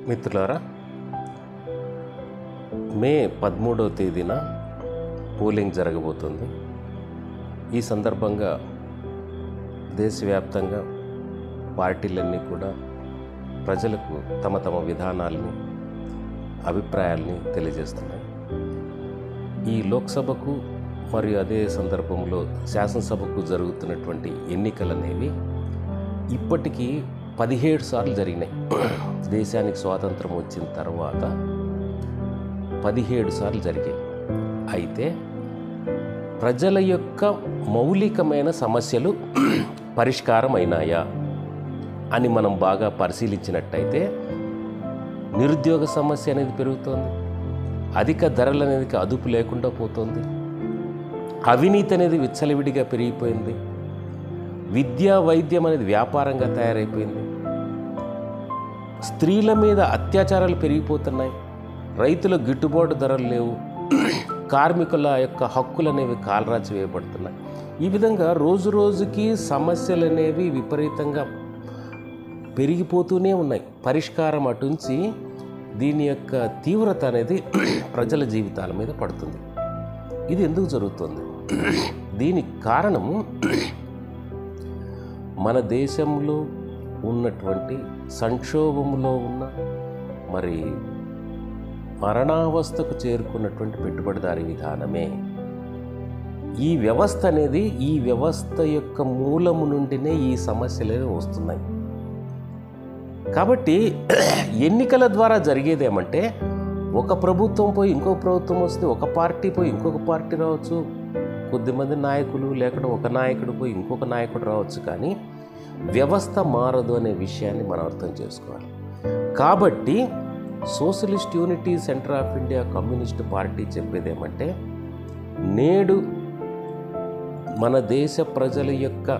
మిత్రులారా, మే 13వ తేదీన పోలింగ్ జరగబోతుంది. ఈ సందర్భంగా దేశవ్యాప్తంగా పార్టీలన్నీ కూడా ప్రజలకు తమ తమ విధానాలని, అభిప్రాయాల్ని తెలియజేస్తున్నాయి. ఈ లోక్సభకు మరియు అదే సందర్భంలో శాసనసభకు జరుగుతున్నటువంటి ఎన్నికలనేవి ఇప్పటికీ 17 సార్లు జరిగినాయి. దేశానికి స్వాతంత్రం వచ్చిన తర్వాత 17 సార్లు జరిగాయి. అయితే ప్రజల యొక్క మౌలికమైన సమస్యలు పరిష్కారం అయినాయా అని మనం బాగా పరిశీలించినట్టయితే నిరుద్యోగ సమస్య అనేది పెరుగుతోంది, అధిక ధరలు అనేది అదుపు లేకుండా పోతుంది, అవినీతి అనేది విచ్చలవిడిగా పెరిగిపోయింది, విద్యా వైద్యం అనేది వ్యాపారంగా తయారైపోయింది, స్త్రీల మీద అత్యాచారాలు పెరిగిపోతున్నాయి, రైతుల గిట్టుబాటు ధరలు లేవు, కార్మికుల యొక్క హక్కులు అనేవి కాలరాచి వేయబడుతున్నాయి. ఈ విధంగా రోజు రోజుకి సమస్యలు అనేవి విపరీతంగా పెరిగిపోతూనే ఉన్నాయి. పరిష్కారం అటుంచి దీని యొక్క తీవ్రత అనేది ప్రజల జీవితాల మీద పడుతుంది. ఇది ఎందుకు జరుగుతుంది? దీనికి కారణము మన దేశంలో ఉన్నటువంటి సంక్షోభంలో ఉన్న మరి మరణావస్థకు చేరుకున్నటువంటి పెట్టుబడిదారీ విధానమే. ఈ వ్యవస్థ అనేది, ఈ వ్యవస్థ యొక్క మూలము నుండినే ఈ సమస్యలే వస్తున్నాయి. కాబట్టి ఎన్నికల ద్వారా జరిగేదేమంటే ఒక ప్రభుత్వం పోయి ఇంకో ప్రభుత్వం వస్తుంది, ఒక పార్టీ పోయి ఇంకొక పార్టీ రావచ్చు, కొద్దిమంది నాయకులు లేకుండా ఒక నాయకుడు పోయి ఇంకొక నాయకుడు రావచ్చు, కానీ వ్యవస్థ మారదు అనే విషయాన్ని మనం అర్థం చేసుకోవాలి. కాబట్టి socialist unity centre of India communist party చెప్పేదేమంటే, నేడు మన దేశ ప్రజల యొక్క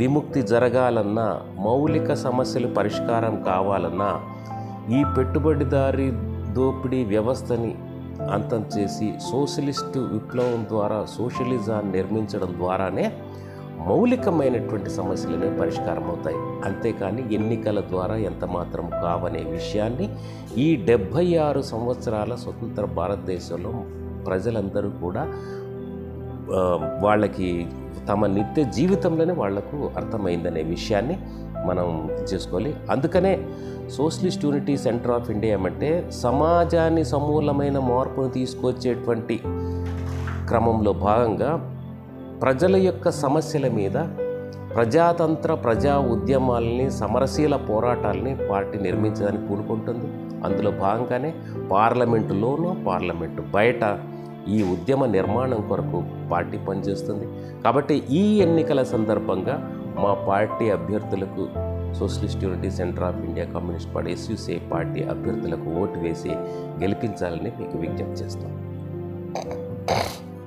విముక్తి జరగాలన్నా, మౌలిక సమస్యలు పరిష్కారం కావాలన్నా ఈ పెట్టుబడిదారీ దోపిడీ వ్యవస్థని అంతం చేసి సోషలిస్టు విప్లవం ద్వారా సోషలిజాన్ని నిర్మించడం ద్వారానే మౌలికమైనటువంటి సమస్యలనే పరిష్కారం అవుతాయి. అంతేకాని ఎన్నికల ద్వారా ఎంత మాత్రం కావనే విషయాన్ని ఈ 76 సంవత్సరాల స్వతంత్ర భారతదేశంలో ప్రజలందరూ కూడా వాళ్ళకి తమ నిత్య జీవితంలోనే వాళ్లకు అర్థమైందనే విషయాన్ని మనం చేసుకోవాలి. అందుకనే socialist unity centre of India అంటే సమాజాన్ని సమూలమైన మార్పును తీసుకొచ్చేటువంటి క్రమంలో భాగంగా ప్రజల యొక్క సమస్యల మీద ప్రజాతంత్ర ప్రజా ఉద్యమాలని, సమరశీల పోరాటాలని పార్టీ నిర్మించడానికి పూనుకుంటుంది. అందులో భాగంగానే పార్లమెంటులోనూ పార్లమెంటు బయట ఈ ఉద్యమ నిర్మాణం కొరకు పార్టీ పనిచేస్తుంది. కాబట్టి ఈ ఎన్నికల సందర్భంగా మా పార్టీ అభ్యర్థులకు, socialist unity centre of India communist party SUC party అభ్యర్థులకు ఓటు వేసి గెలిపించాలని మీకు విజ్ఞప్తి చేస్తాం.